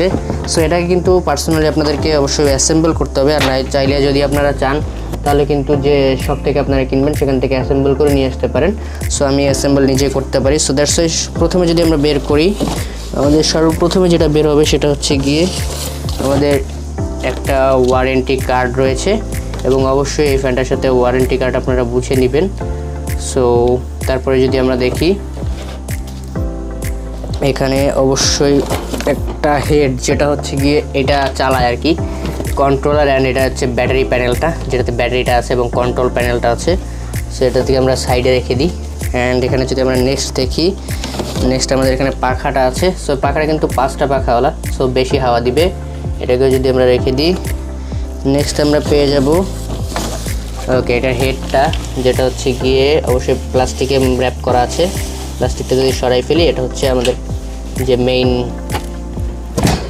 ক্ষেত্রে। সো এটাকে কিন্তু পার্সোনালি আপনাদেরকে অবশ্যই অ্যাসেম্বল করতে হবে, আর না চাইলে যদি আপনারা চান তাহলে কিন্তু যে শপ থেকে আপনারা কিনবেন সেখান থেকে অ্যাসেম্বল করে নিয়ে আসতে পারেন। সো আমি অ্যাসেম্বল নিজে করতে পারি। সো দ্যাটস ওয়াই প্রথমে যদি আমরা বের করি, আমাদের সর্বপ্রথমে যেটা বের হবে সেটা হচ্ছে গিয়ে আমাদের একটা ওয়ারেন্টি কার্ড রয়েছে, এবং অবশ্যই এই ফ্যানটার সাথে ওয়ারেন্টি কার্ড আপনারা বুঝে নেবেন। সো তারপরে যদি আমরা দেখি, এখানে অবশ্যই একটা হেড যেটা হচ্ছে গিয়ে এটা চালায় আর কি কন্ট্রোলার, অ্যান্ড এটা হচ্ছে ব্যাটারি প্যানেলটা যেটাতে ব্যাটারিটা আছে এবং কন্ট্রোল প্যানেলটা আছে। সো এটা থেকে আমরা সাইডে রেখে দিই। অ্যান্ড এখানে যদি আমরা নেক্সট দেখি, নেক্সট আমাদের এখানে পাখাটা আছে। সো পাখাটা কিন্তু 5টা পাখাওয়ালা, সো বেশি হাওয়া দিবে। এটাকে যদি আমরা রেখে দিই, নেক্সট আমরা পেয়ে যাব ওকে এটার হেডটা, যেটা হচ্ছে গিয়ে অবশ্যই প্লাস্টিকে র্যাপ করা আছে। প্লাস্টিকটা যদি সরাই ফেলি, এটা হচ্ছে আমাদের যে মেইন